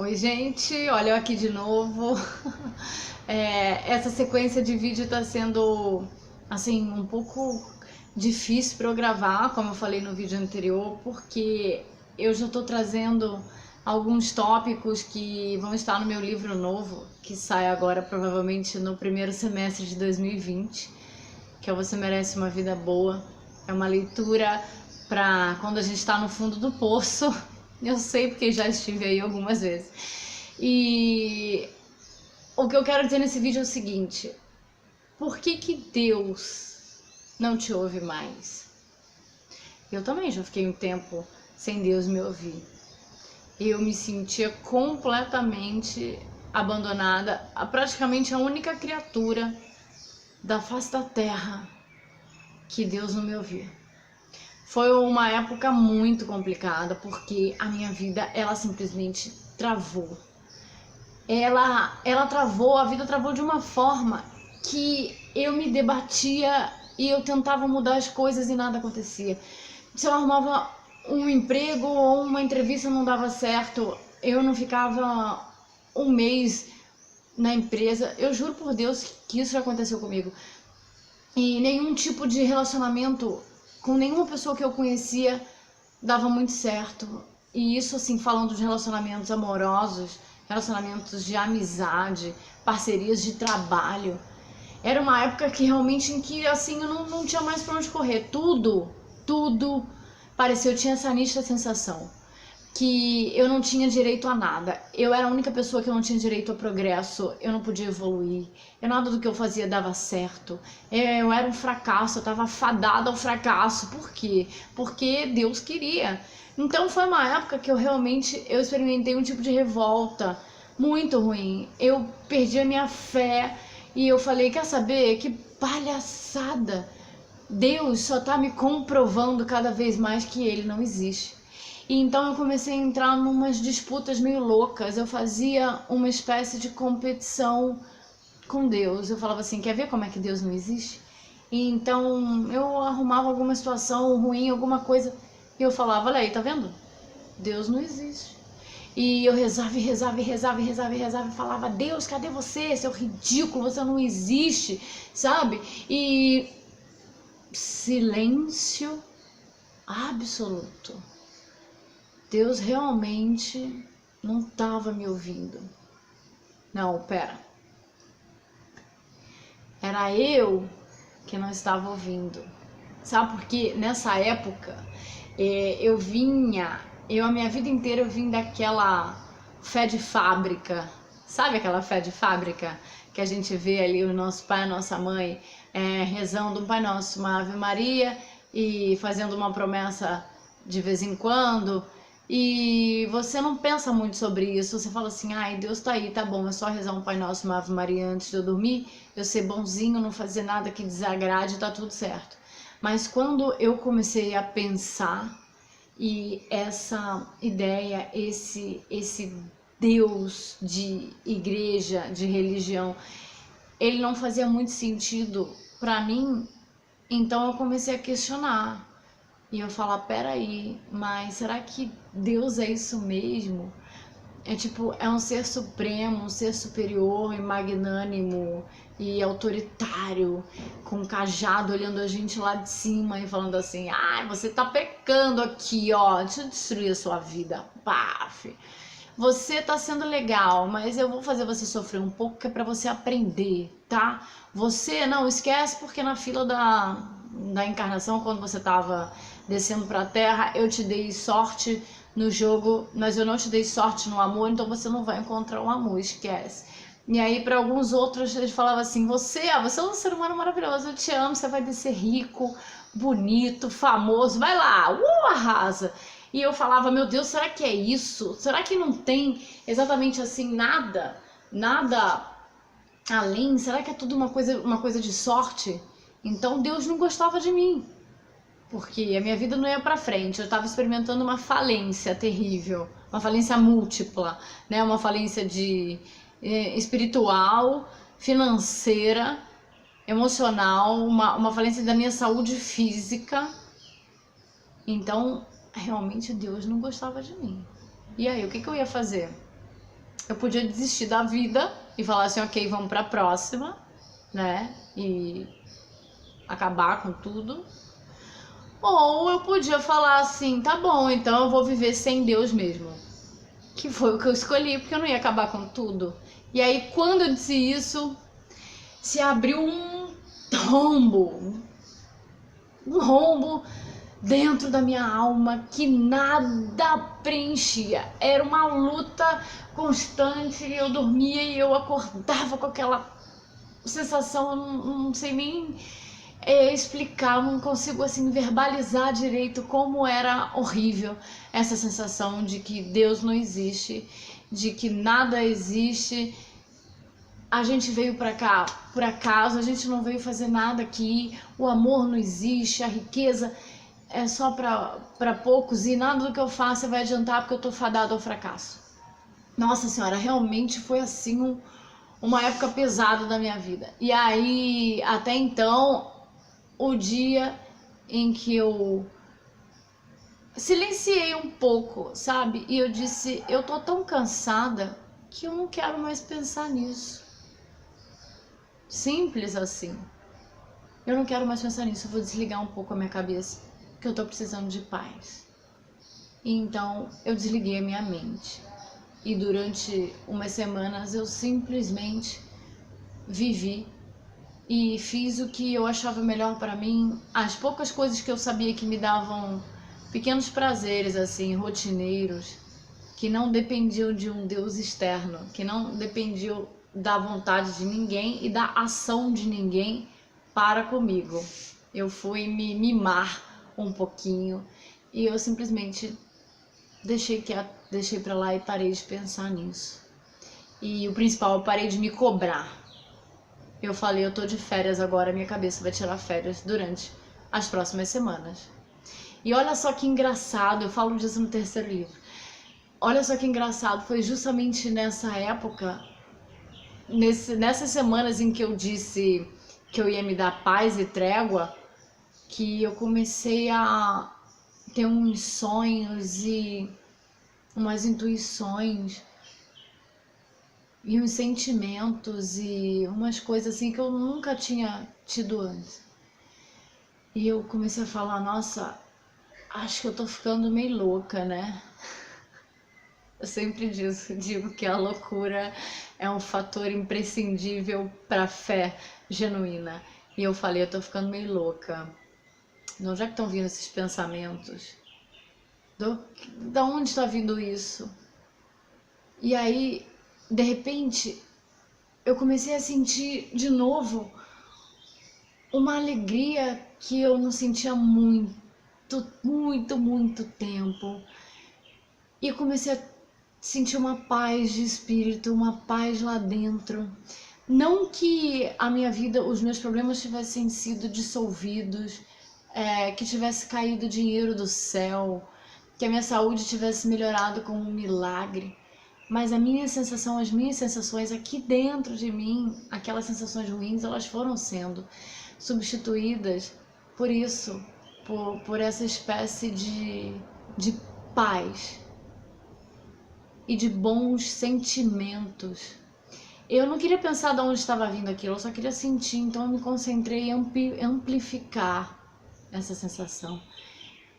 Oi, gente, olha eu aqui de novo. Essa sequência de vídeo tá sendo, assim, um pouco difícil para eu gravar, como eu falei no vídeo anterior, porque eu já tô trazendo alguns tópicos que vão estar no meu livro novo, que sai agora provavelmente no primeiro semestre de 2020, que é Você Merece uma Vida Boa. É uma leitura para quando a gente tá no fundo do poço. Eu sei porque já estive aí algumas vezes. E o que eu quero dizer nesse vídeo é o seguinte: por que Deus não te ouve mais? Eu também já fiquei um tempo sem Deus me ouvir. Eu me sentia completamente abandonada, praticamente a única criatura da face da terra que Deus não me ouvia. Foi uma época muito complicada, porque a minha vida, ela simplesmente travou. Ela travou, a vida travou de uma forma que eu me debatia e eu tentava mudar as coisas e nada acontecia. Se eu arrumava um emprego ou uma entrevista não dava certo, eu não ficava um mês na empresa. Eu juro por Deus que isso já aconteceu comigo. E nenhum tipo de relacionamento com nenhuma pessoa que eu conhecia dava muito certo. E isso, assim, falando de relacionamentos amorosos, relacionamentos de amizade, parcerias de trabalho. Era uma época que realmente em que, assim, eu não tinha mais pra onde correr. Tudo parecia, eu tinha essa nítida sensação que eu não tinha direito a nada. Eu era a única pessoa que não tinha direito ao progresso, eu não podia evoluir, nada do que eu fazia dava certo, eu era um fracasso, eu estava fadada ao fracasso. Por quê? Porque Deus queria. Então foi uma época que eu experimentei um tipo de revolta muito ruim. Eu perdi a minha fé e eu falei, quer saber? Que palhaçada! Deus só tá me comprovando cada vez mais que ele não existe. E então eu comecei a entrar numas disputas meio loucas. Eu fazia uma espécie de competição com Deus. Eu falava assim, quer ver como é que Deus não existe? E então eu arrumava alguma situação ruim, alguma coisa, e eu falava, olha aí, tá vendo? Deus não existe. E eu rezava e falava, Deus, cadê você? Seu ridículo, você não existe, sabe? E silêncio absoluto. Deus realmente não estava me ouvindo. Não, pera. Era eu que não estava ouvindo. Sabe por quê? Nessa época, a minha vida inteira eu vim daquela fé de fábrica. Sabe aquela fé de fábrica que a gente vê ali o nosso pai e a nossa mãe rezando um Pai Nosso, uma Ave Maria e fazendo uma promessa de vez em quando? E você não pensa muito sobre isso, você fala assim, ai, Deus tá aí, tá bom, é só rezar um Pai Nosso, uma Ave Maria antes de eu dormir, eu ser bonzinho, não fazer nada que desagrade, tá tudo certo. Mas quando eu comecei a pensar, e essa ideia, esse Deus de igreja, de religião, ele não fazia muito sentido pra mim, então eu comecei a questionar. E eu falar, peraí, mas será que Deus é isso mesmo? É um ser supremo, um ser superior e magnânimo e autoritário, com um cajado olhando a gente lá de cima e falando assim, ai, você tá pecando aqui, ó, deixa eu destruir a sua vida, paf. Você tá sendo legal, mas eu vou fazer você sofrer um pouco que é pra você aprender, tá? Você não esquece porque na fila da encarnação, quando você tava descendo pra terra, eu te dei sorte no jogo, mas eu não te dei sorte no amor, então você não vai encontrar um amor, esquece. E aí para alguns outros eles falavam assim, você é um ser humano maravilhoso, eu te amo, você vai descer rico, bonito, famoso, vai lá, arrasa. E eu falava, meu Deus, será que é isso? Será que não tem exatamente assim nada além? Será que é tudo uma coisa de sorte? Então Deus não gostava de mim, porque a minha vida não ia pra frente. Eu estava experimentando uma falência terrível, uma falência múltipla, né? Uma falência espiritual, financeira, emocional, uma falência da minha saúde física. Então realmente Deus não gostava de mim. E aí, o que eu ia fazer? Eu podia desistir da vida e falar assim, ok, vamos pra próxima, né? E acabar com tudo. Ou eu podia falar assim, tá bom, então eu vou viver sem Deus mesmo. Que foi o que eu escolhi, porque eu não ia acabar com tudo. E aí, quando eu disse isso, se abriu um rombo dentro da minha alma que nada preenchia. Era uma luta constante, eu dormia e eu acordava com aquela sensação, eu não sei nem explicar, não consigo assim verbalizar direito como era horrível essa sensação de que Deus não existe, de que nada existe. A gente veio pra cá por acaso, a gente não veio fazer nada aqui, o amor não existe, a riqueza é só pra poucos e nada do que eu faço vai adiantar porque eu tô fadado ao fracasso. Nossa senhora, realmente foi assim uma época pesada da minha vida. E aí, até então, o dia em que eu silenciei um pouco, sabe? E eu disse, eu tô tão cansada que eu não quero mais pensar nisso. Simples assim. Eu não quero mais pensar nisso, eu vou desligar um pouco a minha cabeça, porque eu tô precisando de paz. E então eu desliguei a minha mente. E durante umas semanas eu simplesmente vivi e fiz o que eu achava melhor para mim. As poucas coisas que eu sabia que me davam pequenos prazeres assim, rotineiros, que não dependiam de um Deus externo, que não dependiam da vontade de ninguém e da ação de ninguém para comigo. Eu fui me mimar um pouquinho e eu simplesmente deixei pra lá e parei de pensar nisso. E o principal, eu parei de me cobrar. Eu falei, eu tô de férias agora, minha cabeça vai tirar férias durante as próximas semanas. E olha só que engraçado, eu falo disso no terceiro livro. Olha só que engraçado, foi justamente nessa época, nessas semanas em que eu disse que eu ia me dar paz e trégua, que eu comecei a ter uns sonhos e umas intuições e uns sentimentos e umas coisas assim que eu nunca tinha tido antes. E eu comecei a falar, nossa, acho que eu tô ficando meio louca, né? Eu sempre digo que a loucura é um fator imprescindível para a fé genuína. E eu falei, eu tô ficando meio louca. Não, já que estão vindo esses pensamentos, da onde está vindo isso? E aí, de repente, eu comecei a sentir de novo uma alegria que eu não sentia há muito tempo. E eu comecei a sentir uma paz de espírito, uma paz lá dentro. Não que a minha vida, os meus problemas tivessem sido dissolvidos, que tivesse caído dinheiro do céu, que a minha saúde tivesse melhorado com um milagre. Mas a minha sensação, as minhas sensações aqui dentro de mim, aquelas sensações ruins, elas foram sendo substituídas por isso, por essa espécie de paz e de bons sentimentos. Eu não queria pensar de onde estava vindo aquilo, eu só queria sentir, então eu me concentrei em amplificar essa sensação,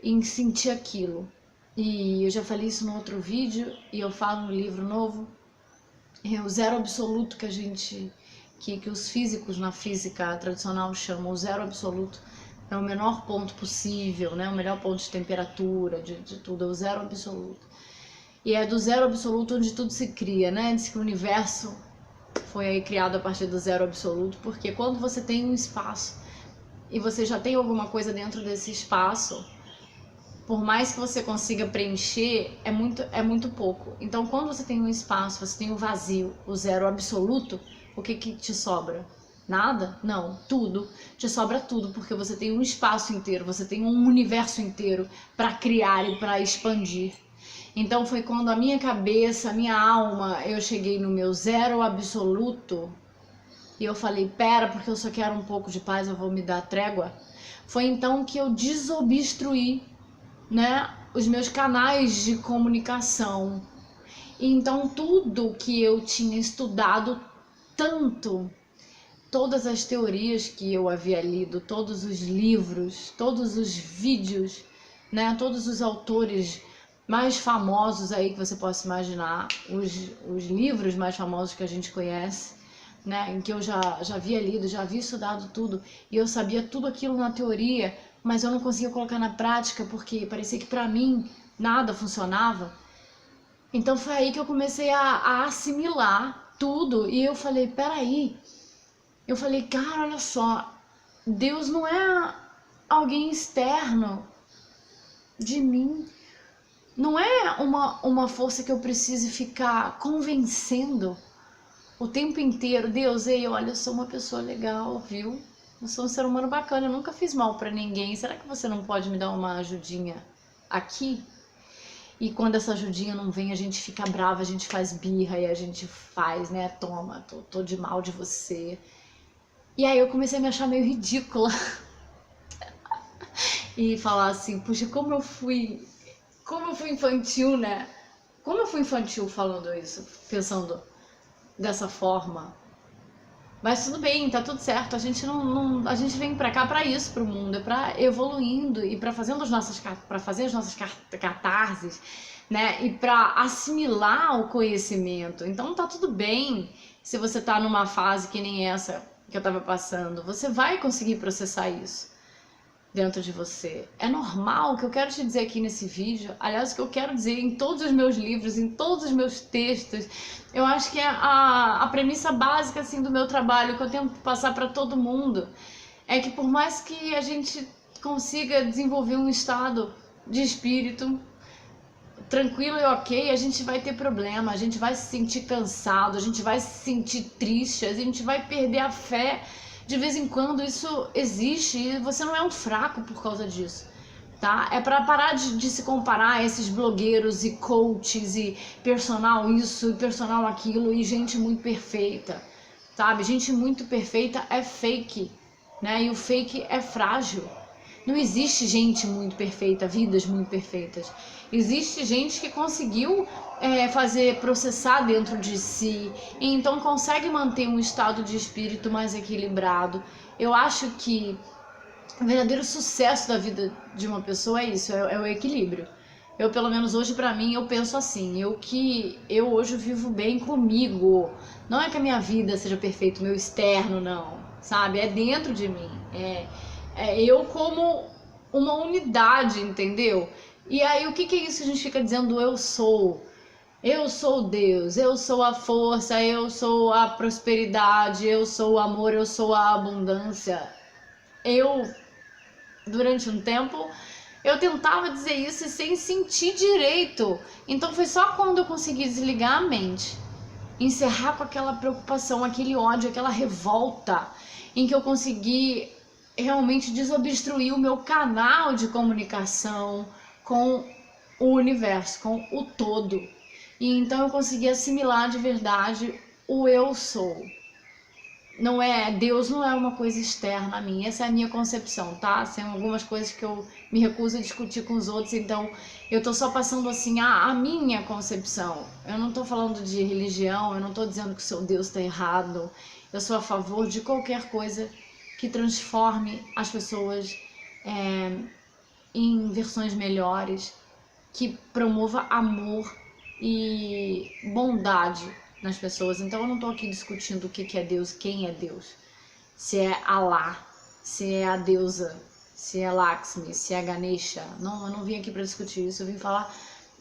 em sentir aquilo. E eu já falei isso no outro vídeo e eu falo no livro novo, o zero absoluto que os físicos na física tradicional chamam o zero absoluto, é o menor ponto possível, né? O melhor ponto de temperatura, de tudo, é o zero absoluto. E é do zero absoluto onde tudo se cria, né? Diz que o universo foi aí criado a partir do zero absoluto, porque quando você tem um espaço e você já tem alguma coisa dentro desse espaço, por mais que você consiga preencher, é muito pouco. Então, quando você tem um espaço, você tem o vazio, o zero absoluto, o que te sobra? Nada? Não, tudo. Te sobra tudo, porque você tem um espaço inteiro, você tem um universo inteiro para criar e para expandir. Então, foi quando a minha cabeça, a minha alma, eu cheguei no meu zero absoluto e eu falei, pera, porque eu só quero um pouco de paz, eu vou me dar trégua. Foi então que eu desobstruí, né, os meus canais de comunicação E então tudo que eu tinha estudado tanto, todas as teorias que eu havia lido, todos os livros, todos os vídeos, né, todos os autores mais famosos aí que você possa imaginar, os livros mais famosos que a gente conhece, né, em que eu já havia lido, já havia estudado tudo, e eu sabia tudo aquilo na teoria, mas eu não conseguia colocar na prática porque parecia que para mim nada funcionava. Então foi aí que eu comecei a assimilar tudo, e eu falei, peraí, eu falei, cara, olha só, Deus não é alguém externo de mim, não é uma força que eu precise ficar convencendo o tempo inteiro. Deus, ei, olha, eu sou uma pessoa legal, viu? Eu sou um ser humano bacana, eu nunca fiz mal pra ninguém. Será que você não pode me dar uma ajudinha aqui? E quando essa ajudinha não vem, a gente fica brava, a gente faz birra e a gente faz, né? Toma, tô de mal de você. E aí eu comecei a me achar meio ridícula. E falar assim, puxa, como eu fui infantil, né? Como eu fui infantil falando isso, pensando dessa forma. Mas tudo bem, tá tudo certo. A gente a gente vem pra cá pra isso, pro mundo, é pra evoluindo e pra fazer as nossas catarses, né? E pra assimilar o conhecimento. Então tá tudo bem se você tá numa fase que nem essa que eu tava passando. Você vai conseguir processar isso dentro de você. É normal. O que eu quero te dizer aqui nesse vídeo, aliás, o que eu quero dizer em todos os meus livros, em todos os meus textos, eu acho que é a premissa básica assim do meu trabalho, que eu tento passar para todo mundo, é que por mais que a gente consiga desenvolver um estado de espírito tranquilo e ok, a gente vai ter problema, a gente vai se sentir cansado, a gente vai se sentir triste, a gente vai perder a fé. De vez em quando isso existe e você não é um fraco por causa disso, tá? É para parar de se comparar a esses blogueiros e coaches e personal isso e personal aquilo e gente muito perfeita, sabe? Gente muito perfeita é fake, né? E o fake é frágil. Não existe gente muito perfeita, vidas muito perfeitas. Existe gente que conseguiu processar dentro de si, e então consegue manter um estado de espírito mais equilibrado. Eu acho que o verdadeiro sucesso da vida de uma pessoa é isso, é o equilíbrio. Eu, pelo menos hoje, pra mim, eu penso assim, eu hoje vivo bem comigo. Não é que a minha vida seja perfeita, o meu externo, não, sabe? É dentro de mim, é eu como uma unidade, entendeu? E aí o que é isso que a gente fica dizendo eu sou? Eu sou Deus, eu sou a força, eu sou a prosperidade, eu sou o amor, eu sou a abundância. Durante um tempo, eu tentava dizer isso sem sentir direito. Então foi só quando eu consegui desligar a mente, encerrar com aquela preocupação, aquele ódio, aquela revolta, em que eu consegui realmente desobstruir o meu canal de comunicação com o universo, com o todo. E então eu consegui assimilar de verdade o eu sou. Deus não é uma coisa externa a mim, essa é a minha concepção, tá? São algumas coisas que eu me recuso a discutir com os outros, então eu tô só passando assim a minha concepção. Eu não tô falando de religião, eu não tô dizendo que o seu Deus tá errado. Eu sou a favor de qualquer coisa que transforme as pessoas em versões melhores, que promova amor e bondade nas pessoas. Então eu não tô aqui discutindo o que é Deus, quem é Deus, se é Allah, se é a deusa, se é Lakshmi, se é Ganesha. Não, eu não vim aqui para discutir isso, eu vim falar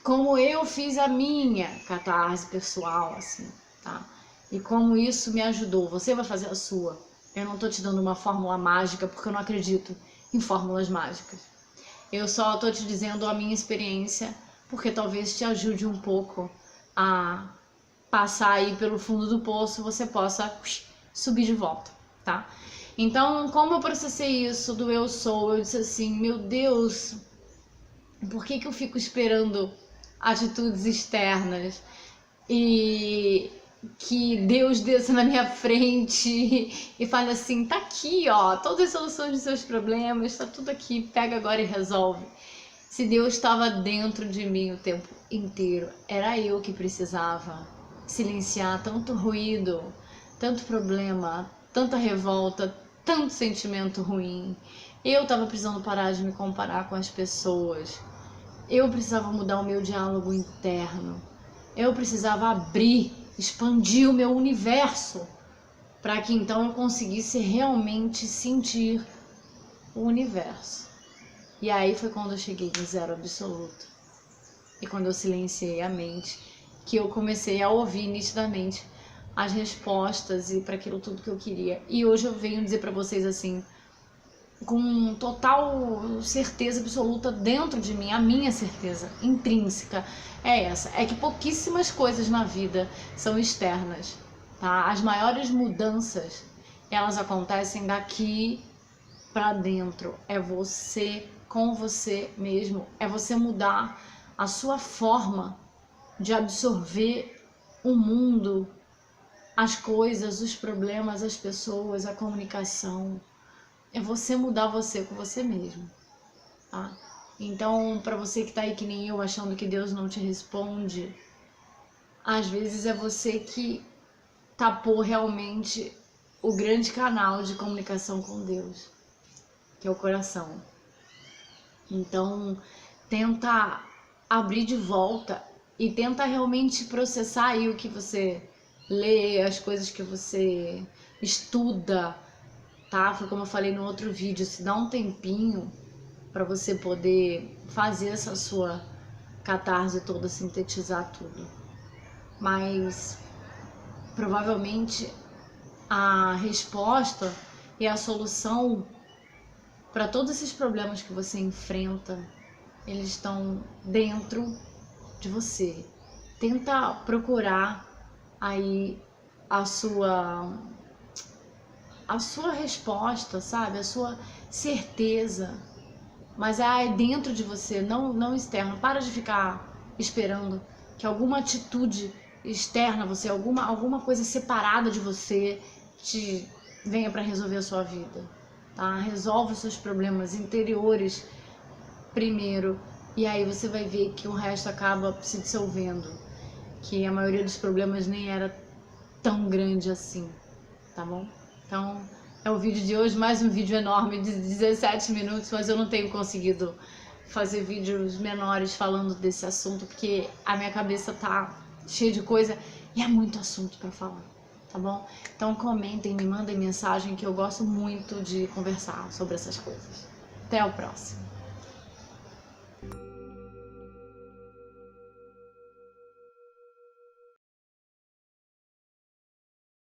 como eu fiz a minha catarse pessoal, assim, tá? E como isso me ajudou. Você vai fazer a sua. Eu não tô te dando uma fórmula mágica, porque eu não acredito em fórmulas mágicas. Eu só tô te dizendo a minha experiência, porque talvez te ajude um pouco a passar aí pelo fundo do poço, você possa subir de volta, tá? Então, como eu processei isso do eu sou, eu disse assim, meu Deus, por que eu fico esperando atitudes externas e que Deus desça na minha frente e fale assim, tá aqui, ó, todas as soluções dos seus problemas, tá tudo aqui, pega agora e resolve. Se Deus estava dentro de mim o tempo inteiro, era eu que precisava silenciar tanto ruído, tanto problema, tanta revolta, tanto sentimento ruim. Eu estava precisando parar de me comparar com as pessoas. Eu precisava mudar o meu diálogo interno. Eu precisava abrir, expandir o meu universo, para que então eu conseguisse realmente sentir o universo. E aí foi quando eu cheguei em zero absoluto. E quando eu silenciei a mente, que eu comecei a ouvir nitidamente as respostas e para aquilo tudo que eu queria. E hoje eu venho dizer para vocês assim, com total certeza absoluta dentro de mim, a minha certeza intrínseca é essa, é que pouquíssimas coisas na vida são externas, tá? As maiores mudanças, elas acontecem daqui para dentro, é você com você mesmo, é você mudar a sua forma de absorver o mundo, as coisas, os problemas, as pessoas, a comunicação. É você mudar você com você mesmo, tá? Então, para você que tá aí que nem eu, achando que Deus não te responde, às vezes é você que tapou realmente o grande canal de comunicação com Deus, que é o coração. Então, tenta abrir de volta e tenta realmente processar aí o que você lê, as coisas que você estuda, tá? Foi como eu falei no outro vídeo, se dá um tempinho para você poder fazer essa sua catarse toda, sintetizar tudo. Mas provavelmente a resposta e a solução para todos esses problemas que você enfrenta, eles estão dentro de você. Tenta procurar aí a sua resposta, sabe? A sua certeza. Mas é dentro de você, não externo. Para de ficar esperando que alguma atitude externa a você, alguma coisa separada de você te venha para resolver a sua vida, tá? Resolve os seus problemas interiores primeiro, e aí você vai ver que o resto acaba se dissolvendo, que a maioria dos problemas nem era tão grande assim, tá bom? Então, é o vídeo de hoje, mais um vídeo enorme de 17 minutos, mas eu não tenho conseguido fazer vídeos menores falando desse assunto, porque a minha cabeça tá cheia de coisa e é muito assunto pra falar, tá bom? Então comentem, me mandem mensagem, que eu gosto muito de conversar sobre essas coisas. Até o próximo.